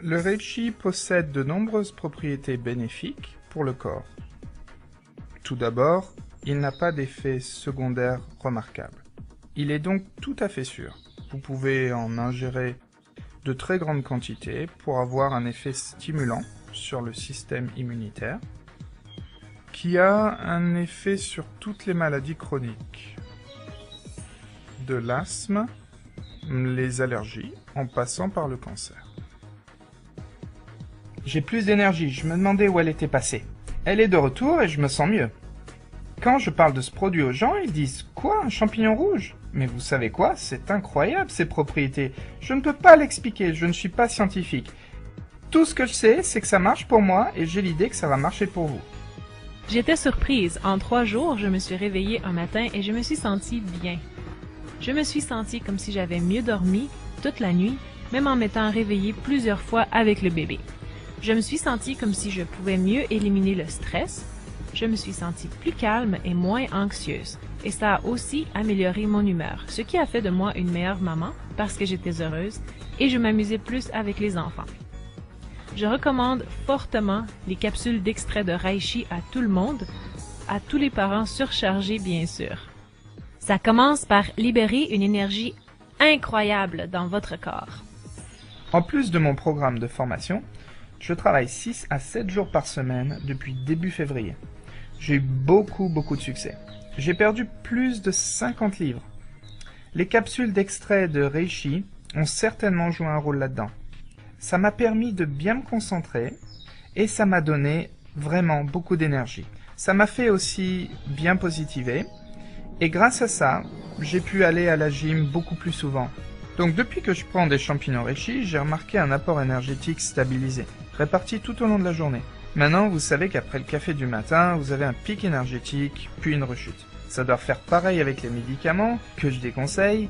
Le Reishi possède de nombreuses propriétés bénéfiques pour le corps. Tout d'abord, il n'a pas d'effet secondaire remarquable. Il est donc tout à fait sûr. Vous pouvez en ingérer de très grandes quantités pour avoir un effet stimulant sur le système immunitaire, qui a un effet sur toutes les maladies chroniques, de l'asthme, les allergies, en passant par le cancer. J'ai plus d'énergie, je me demandais où elle était passée. Elle est de retour et je me sens mieux. Quand je parle de ce produit aux gens, ils disent « Quoi, un champignon rouge ?» Mais vous savez quoi? C'est incroyable ces propriétés. Je ne peux pas l'expliquer, je ne suis pas scientifique. Tout ce que je sais, c'est que ça marche pour moi et j'ai l'idée que ça va marcher pour vous. J'étais surprise. En 3 jours, je me suis réveillée un matin et je me suis sentie bien. Je me suis sentie comme si j'avais mieux dormi toute la nuit, même en m'étant réveillée plusieurs fois avec le bébé. Je me suis sentie comme si je pouvais mieux éliminer le stress. Je me suis sentie plus calme et moins anxieuse. Et ça a aussi amélioré mon humeur, ce qui a fait de moi une meilleure maman parce que j'étais heureuse et je m'amusais plus avec les enfants. Je recommande fortement les capsules d'extrait de Reishi à tout le monde, à tous les parents surchargés bien sûr. Ça commence par libérer une énergie incroyable dans votre corps. En plus de mon programme de formation, je travaille 6 à 7 jours par semaine depuis début février. J'ai eu beaucoup de succès. J'ai perdu plus de 50 livres. Les capsules d'extrait de Reishi ont certainement joué un rôle là-dedans. Ça m'a permis de bien me concentrer et ça m'a donné vraiment beaucoup d'énergie. Ça m'a fait aussi bien positiver et grâce à ça, j'ai pu aller à la gym beaucoup plus souvent. Donc depuis que je prends des champignons Reishi, j'ai remarqué un apport énergétique stabilisé, réparti tout au long de la journée. Maintenant, vous savez qu'après le café du matin, vous avez un pic énergétique, puis une rechute. Ça doit faire pareil avec les médicaments, que je déconseille.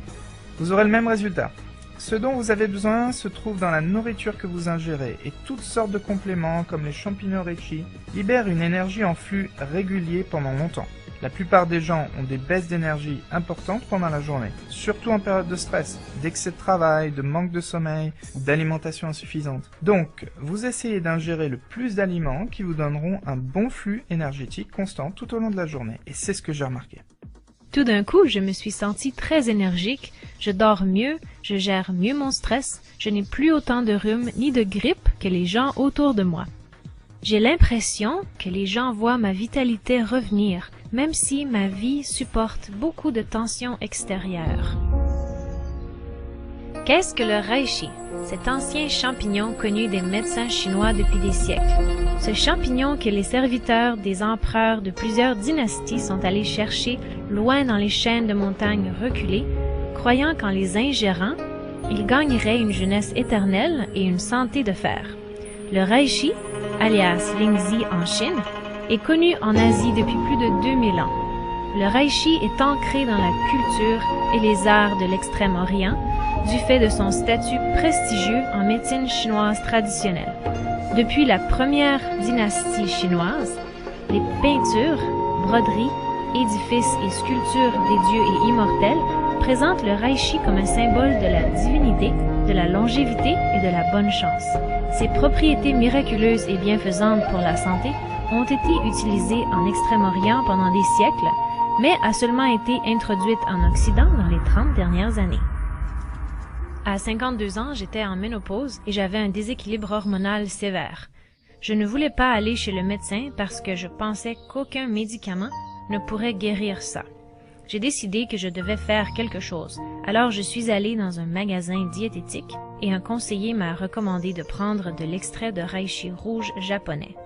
Vous aurez le même résultat. Ce dont vous avez besoin se trouve dans la nourriture que vous ingérez, et toutes sortes de compléments, comme les champignons Reishi, libèrent une énergie en flux régulier pendant longtemps. La plupart des gens ont des baisses d'énergie importantes pendant la journée, surtout en période de stress, d'excès de travail, de manque de sommeil ou d'alimentation insuffisante. Donc, vous essayez d'ingérer le plus d'aliments qui vous donneront un bon flux énergétique constant tout au long de la journée, et c'est ce que j'ai remarqué. Tout d'un coup, je me suis sentie très énergique, je dors mieux, je gère mieux mon stress, je n'ai plus autant de rhume ni de grippe que les gens autour de moi. J'ai l'impression que les gens voient ma vitalité revenir, même si ma vie supporte beaucoup de tensions extérieures. Qu'est-ce que le reishi? Cet ancien champignon connu des médecins chinois depuis des siècles. Ce champignon que les serviteurs des empereurs de plusieurs dynasties sont allés chercher loin dans les chaînes de montagnes reculées, croyant qu'en les ingérant, ils gagneraient une jeunesse éternelle et une santé de fer. Le reishi, alias Lingzi en Chine, est connu en Asie depuis plus de 2000 ans. Le reishi est ancré dans la culture et les arts de l'Extrême-Orient du fait de son statut prestigieux en médecine chinoise traditionnelle. Depuis la première dynastie chinoise, les peintures, broderies, édifices et sculptures des dieux et immortels présentent le reishi comme un symbole de la divinité, de la longévité et de la bonne chance. Ses propriétés miraculeuses et bienfaisantes pour la santé ont été utilisées en Extrême-Orient pendant des siècles, mais a seulement été introduite en Occident dans les 30 dernières années. À 52 ans, j'étais en ménopause et j'avais un déséquilibre hormonal sévère. Je ne voulais pas aller chez le médecin parce que je pensais qu'aucun médicament ne pourrait guérir ça. J'ai décidé que je devais faire quelque chose, alors je suis allée dans un magasin diététique et un conseiller m'a recommandé de prendre de l'extrait de reishi rouge japonais.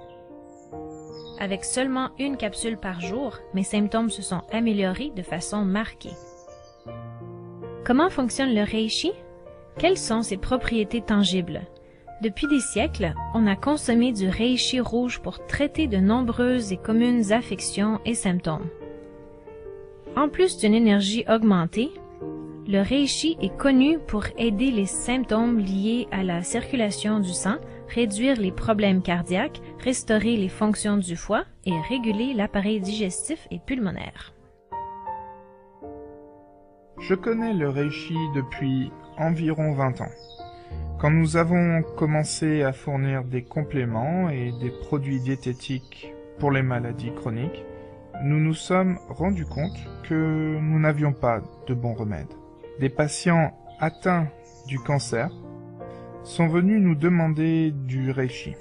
Avec seulement une capsule par jour, mes symptômes se sont améliorés de façon marquée. Comment fonctionne le reishi? Quelles sont ses propriétés tangibles? Depuis des siècles, on a consommé du reishi rouge pour traiter de nombreuses et communes affections et symptômes. En plus d'une énergie augmentée, le reishi est connu pour aider les symptômes liés à la circulation du sang, réduire les problèmes cardiaques, restaurer les fonctions du foie et réguler l'appareil digestif et pulmonaire. Je connais le reishi depuis environ 20 ans. Quand nous avons commencé à fournir des compléments et des produits diététiques pour les maladies chroniques, nous nous sommes rendus compte que nous n'avions pas de bons remèdes. Des patients atteints du cancer sont venus nous demander du reishi.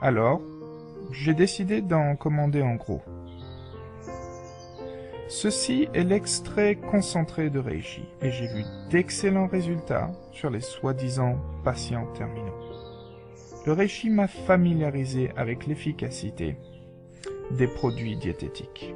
Alors, j'ai décidé d'en commander en gros. Ceci est l'extrait concentré de reishi et j'ai vu d'excellents résultats sur les soi-disant patients terminaux. Le reishi m'a familiarisé avec l'efficacité des produits diététiques.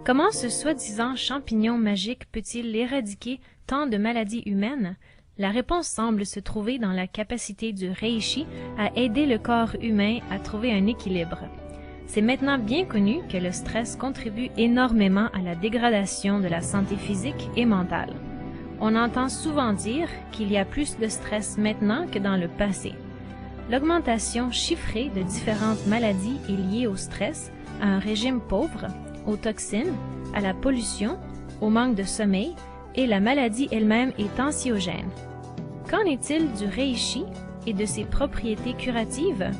Comment ce soi-disant champignon magique peut-il éradiquer tant de maladies humaines? La réponse semble se trouver dans la capacité du reishi à aider le corps humain à trouver un équilibre. C'est maintenant bien connu que le stress contribue énormément à la dégradation de la santé physique et mentale. On entend souvent dire qu'il y a plus de stress maintenant que dans le passé. L'augmentation chiffrée de différentes maladies est liée au stress, à un régime pauvre, aux toxines, à la pollution, au manque de sommeil, et la maladie elle-même est anxiogène. Qu'en est-il du reishi et de ses propriétés curatives?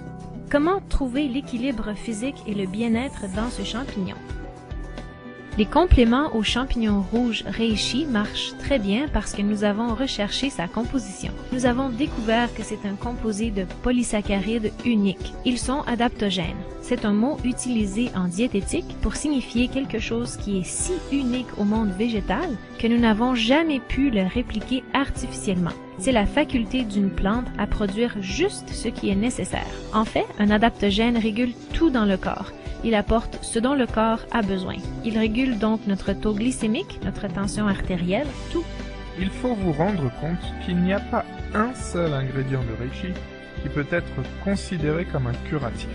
Comment trouver l'équilibre physique et le bien-être dans ce champignon? Les compléments au champignon rouge reishi marchent très bien parce que nous avons recherché sa composition. Nous avons découvert que c'est un composé de polysaccharides uniques. Ils sont adaptogènes. C'est un mot utilisé en diététique pour signifier quelque chose qui est si unique au monde végétal que nous n'avons jamais pu le répliquer artificiellement. C'est la faculté d'une plante à produire juste ce qui est nécessaire. En fait, un adaptogène régule tout dans le corps. Il apporte ce dont le corps a besoin. Il régule donc notre taux glycémique, notre tension artérielle, tout. Il faut vous rendre compte qu'il n'y a pas un seul ingrédient de reishi qui peut être considéré comme un curatif.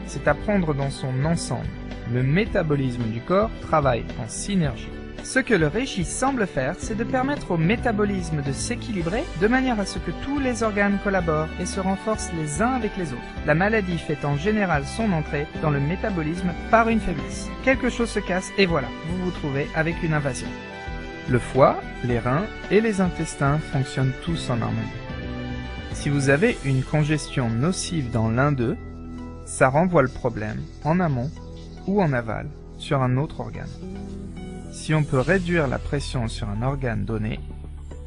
C'est à prendre dans son ensemble. Le métabolisme du corps travaille en synergie. Ce que le reishi semble faire, c'est de permettre au métabolisme de s'équilibrer de manière à ce que tous les organes collaborent et se renforcent les uns avec les autres. La maladie fait en général son entrée dans le métabolisme par une faiblesse. Quelque chose se casse et voilà, vous vous trouvez avec une invasion. Le foie, les reins et les intestins fonctionnent tous en harmonie. Si vous avez une congestion nocive dans l'un d'eux, ça renvoie le problème en amont ou en aval sur un autre organe. Si on peut réduire la pression sur un organe donné,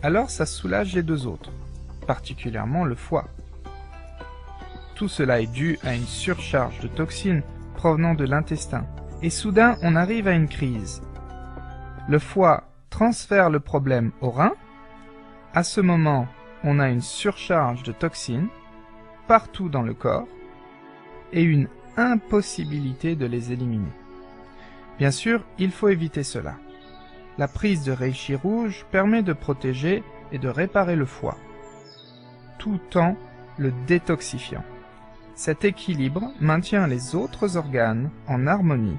alors ça soulage les deux autres, particulièrement le foie. Tout cela est dû à une surcharge de toxines provenant de l'intestin, et soudain on arrive à une crise. Le foie transfère le problème au rein, à ce moment on a une surcharge de toxines partout dans le corps, et une impossibilité de les éliminer. Bien sûr, il faut éviter cela. La prise de reishi rouge permet de protéger et de réparer le foie, tout en le détoxifiant. Cet équilibre maintient les autres organes en harmonie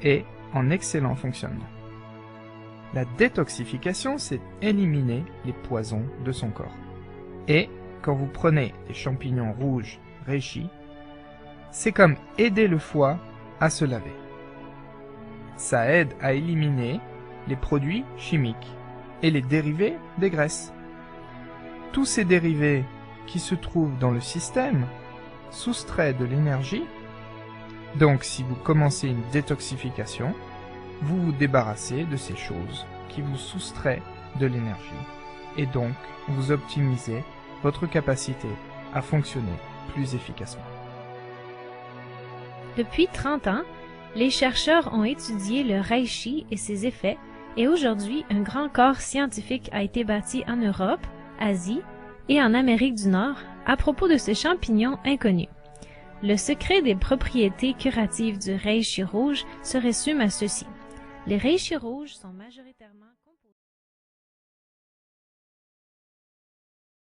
et en excellent fonctionnement. La détoxification, c'est éliminer les poisons de son corps. Et quand vous prenez des champignons rouges reishi, c'est comme aider le foie à se laver. Ça aide à éliminer les produits chimiques et les dérivés des graisses. Tous ces dérivés qui se trouvent dans le système soustraient de l'énergie. Donc si vous commencez une détoxification, vous vous débarrassez de ces choses qui vous soustraient de l'énergie et donc vous optimisez votre capacité à fonctionner plus efficacement. Depuis 30 ans, les chercheurs ont étudié le reishi et ses effets, et aujourd'hui, un grand corps scientifique a été bâti en Europe, Asie et en Amérique du Nord à propos de ce champignon inconnu. Le secret des propriétés curatives du reishi rouge se résume à ceci. Les reishi rouges sont majoritairement